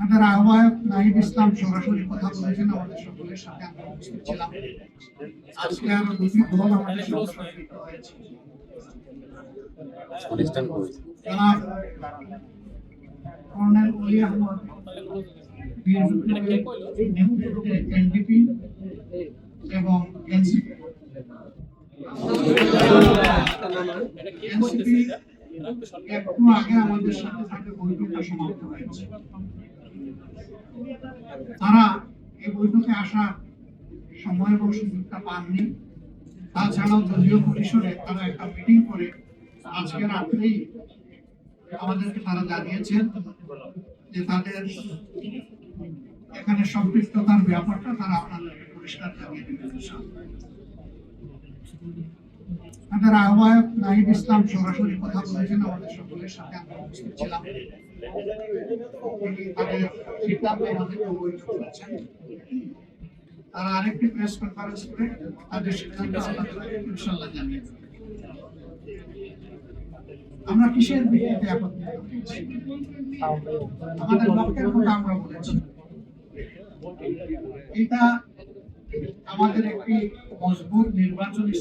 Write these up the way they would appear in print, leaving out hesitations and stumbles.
আমাদের আহ্বায়ক নাহিদ ইসলাম সরাসরি কথা বলেছেন, আমাদের সকলের সাথে আমরা উপস্থিত ছিলাম। আজকে আরো দুটি দল আমাদের সাথে সম্পৃক্ত হয়েছে। জনাব কর্নেল অলি আহমদ নেতৃত্বে এনডিপি এবং এনসিপি একটু আগে আমাদের সাথে সাথে বৈঠকটা সমাপ্ত হয়েছে। তারা এই বৈঠকে আসার সময় এবং সুযোগটা পাননি। তাছাড়াও দলীয় পরিসরে তারা একটা মিটিং করে আজকে রাত্রেই আমাদেরকে তারা জানিয়েছেন যে তাদের এখানে সম্পৃক্ততার ব্যাপারটা তারা আপনাদেরকে পরিষ্কার জানিয়ে দেবেন। আমাদের আহ্বায়ক নাহিদ ইসলাম সরাসরি কথা বলেছেন, আমাদের সকলের সাথে আমরা উপস্থিত ছিলাম। তাদের সিদ্ধান্ত আমাদেরকে অবহিত করেছেন। তারা আরেকটি প্রেস কনফারেন্স করে তাদের সিদ্ধান্ত আপনাদেরকে ইনশাআল্লাহ জানিয়ে দেবেন। আমরা কিসের ভিত্তিতে একত্রিত হয়েছি? আমাদের লক্ষ্যের কথা আমরা বলেছি। এটা আমাদের একটি মজবুত নির্বাচনী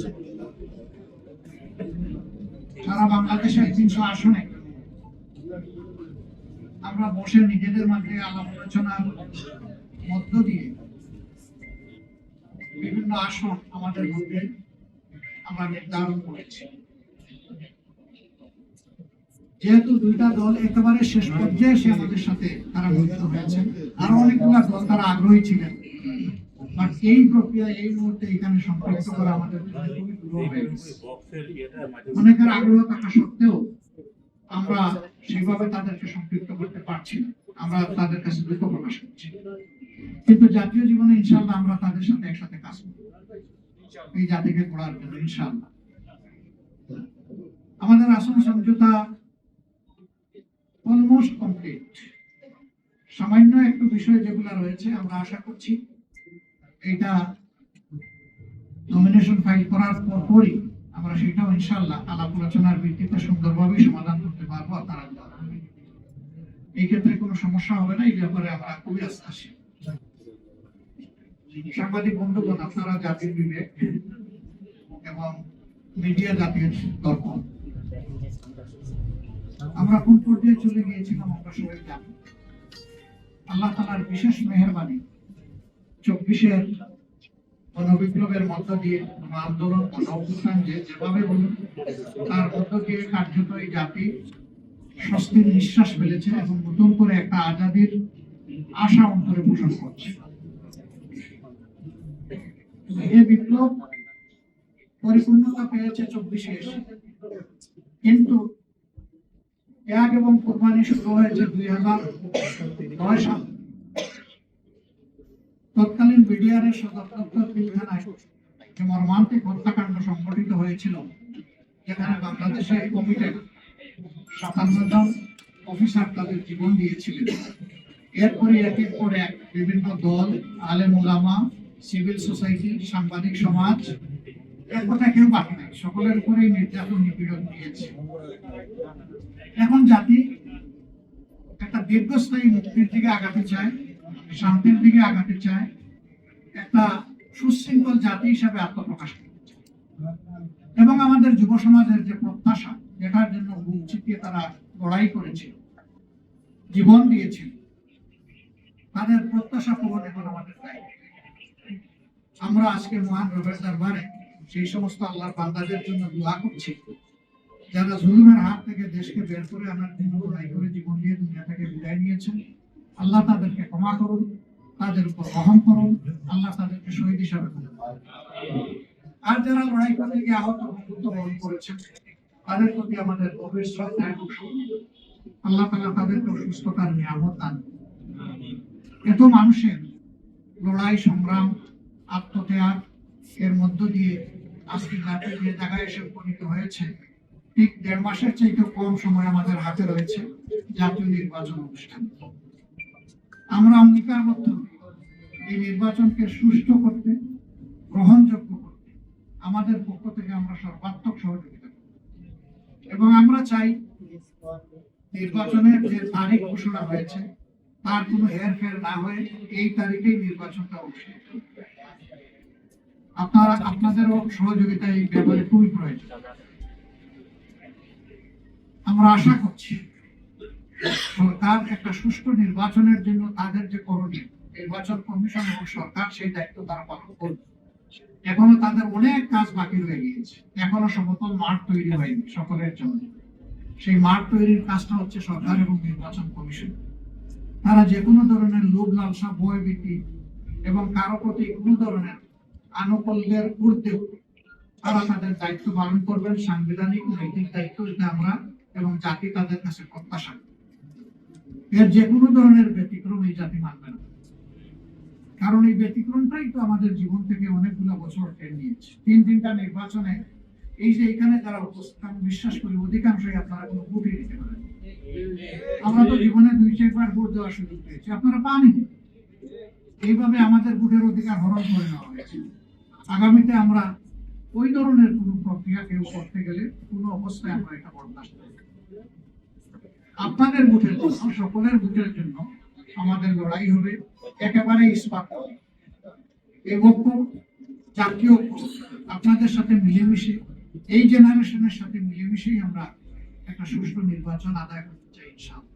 সারা বাংলাদেশের 300 আসনে আমরা বসে নিজেদের মধ্যে আলাপ আলোচনার মধ্য দিয়ে বিভিন্ন আসন আমাদের মধ্যে আমরা নির্ধারণ করেছি। যেহেতু দুইটা দল একেবারে শেষ পর্যায়ে এসে আমাদের সাথে তারা মিলিত হয়েছে, আরো অনেকগুলো দল তারা আগ্রহী ছিলেন, বাট এই প্রক্রিয়া এই মুহূর্তে এখানে সম্পৃক্ত করা আমাদের খুবই দুর্বল হয়ে গেছে। অনেকের আগ্রহ থাকা সত্ত্বেও আমরা সেভাবে তাদেরকে সম্পৃক্ত করতে পারছি না। আমরা তাদের কাছে দুঃখ প্রকাশ করছি, কিন্তু জাতীয় জীবনে ইনশাআল্লাহ আমরা তাদের সাথে একসাথে কাজ করব এই জাতিকে গড়ার জন্য ইনশাআল্লাহ। আমাদের আসন সমঝোতা অলমোস্ট কমপ্লিট। সামান্য একটু বিষয় যেগুলো রয়েছে আমরা আশা করছি এটা নমিনেশন ফাইল করার পরপরই আমরা সেটাও ইনশাআল্লাহ আলাপ আলোচনার ভিত্তিতে সুন্দরভাবে সমাধান করতে পারবো। আপনারা এই ক্ষেত্রে কোনো সমস্যা হবে না, এই ব্যাপারে আমরা খুবই আস্থাশীল। সাংবাদিক বন্ধুগণ, আপনারা জাতির বিবেক এবং মিডিয়া জাতির দর্পণ, আমরা কোন পর্যায়ে চলে গিয়েছিলাম আমরা সবাই জানি। আল্লাহ তাআলার বিশেষ মেহেরবানি 24-এর গণবিপ্লবের মধ্য দিয়ে আন্দোলন অভ্যুত্থান যেভাবে বলুন তার মধ্য দিয়ে কার্যত এই জাতি স্বস্তির নিঃশ্বাস ফেলেছে এবং নতুন করে একটা আজাদির আশা অন্তরে পোষণ করছে। এই বিপ্লব পরিপূর্ণতা পেয়েছে 24-এ এসে, কিন্তু ত্যাগ এবং কোরবানি শুরু হয়েছে 2009 সালে। তৎকালীন বিডিআরের সদর দপ্তর পিলখানায় যে মর্মান্তিক হত্যাকাণ্ড সংঘটিত হয়েছিল, যেখানে বাংলাদেশের কমিটেড 57 জন অফিসার তাদের জীবন দিয়েছিলেন। এরপরে একের পর এক বিভিন্ন দল, আলেম ওলামা, সিভিল সোসাইটি, সাংবাদিক সমাজ, এক কথা কেউ বাকি নাই, সকলের উপরেই নির্যাতন নিপীড়ন দিয়েছে। এখন জাতি একটা দীর্ঘস্থায়ী মুক্তির দিকে আগাতে চায়, শান্তির দিকে আগাতে চায়, একটা সুশৃঙ্খল জাতি হিসাবে আত্মপ্রকাশ করতে চায়। এবং আমাদের যুব সমাজের যে প্রত্যাশা, যেটার জন্য বুক চিতিয়ে তারা লড়াই করেছিল, জীবন দিয়েছিল, তাদের প্রত্যাশা পূরণ এখন আমাদের দায়িত্ব। আমরা আজকে মহান রবের দরবারে সেই সমস্ত আল্লাহর বান্দাদের জন্য দোয়া করছি যারা জুলুমের হাত থেকে দেশকে বের করে আনার জন্য লড়াই করে জীবন দিয়ে দুনিয়া থেকে বিদায় নিয়েছেন। আল্লাহ তাদেরকে ক্ষমা করুন, তাদের উপর রহম করুন, আল্লাহ তাদেরকে শহীদ হিসাবে করুন। আর যারা লড়াই করতে গিয়ে আহত বরণ করেছেন তাদের প্রতি আমাদের গভীর শ্রদ্ধা এবং সম্মান। আল্লাহ তাআলা তাদেরকে সুস্থতার নিয়ামত দান করুন। এত মানুষের লড়াই, সংগ্রাম, আত্মত্যাগ এর মধ্য দিয়ে আজকে জাতি যে জায়গায় এসে উপনীত হয়েছে, ঠিক 1.5 মাসের চাইতে কম সময় আমাদের হাতে রয়েছে জাতীয় নির্বাচন অনুষ্ঠান। আমরা অঙ্গীকারবদ্ধ এই নির্বাচনকে সুষ্ঠু করতে, গ্রহণযোগ্য করতে আমাদের পক্ষ থেকে আমরা সর্বাত্মক সহযোগিতা করব এবং আমরা চাই নির্বাচনের যে তারিখ ঘোষণা হয়েছে তার কোনো হেরফের না হয়ে এই তারিখেই নির্বাচনটা অনুষ্ঠিত হবে। আপনাদেরও সহযোগিতা এই ব্যাপারে খুবই প্রয়োজন। আমরা আশা করছি সরকার একটা সুষ্ঠু নির্বাচনের জন্য তাদের যে করণীয়, নির্বাচন কমিশন এবং সরকার সেই দায়িত্ব তারা পালন করবে। এখনো তাদের অনেক কাজ বাকি রয়ে গিয়েছে, এখনো সমতল মাঠ তৈরি হয়নি সকলের জন্য। সেই মাঠ তৈরির কাজটা হচ্ছে সরকার এবং নির্বাচন কমিশন। তারা যে কোনো ধরনের লোভ লালসা, ভয় ভীতি এবং কারো প্রতি কোনো ধরনের আনুকূল্যের ঊর্ধ্বে তারা তাদের দায়িত্ব পালন করবেন, সাংবিধানিক নৈতিক দায়িত্ব, এটা আমরা এবং জাতি তাদের কাছে প্রত্যাশা। এর যে কোনো ধরনের ব্যতিক্রম এই জাতি মানবে না, কারণ এই ব্যতিক্রমটাই তো আমাদের জীবন থেকে অনেকগুলো বছর টেনে নিয়েছে। তিনটা নির্বাচনে এই যে এখানে যারা উপস্থিত, আমি বিশ্বাস করি অধিকাংশই আপনারা কোনো ভোটই দিতে পারেন। আমরা তো জীবনে 2-4 ভোট দেওয়ার সুযোগ পেয়েছি, আপনারা পাননি। এইভাবে আমাদের ভোটের অধিকার হরণ করে নেওয়া হয়েছে। আগামীতে আমরা ওই ধরনের কোন প্রক্রিয়া কেউ করতে গেলে কোনো অবস্থায় আমরা এটা বরদাস্ত করব। আপনাদের ভোটের জন্য, সকলের ভোটের জন্য আমাদের লড়াই হবে একেবারে ইস্পাত এবং জাতীয় আপনাদের সাথে মিলেমিশে, এই জেনারেশনের সাথে মিলেমিশেই আমরা একটা সুষ্ঠু নির্বাচন আদায় করতে চাই ইনশাআল্লাহ।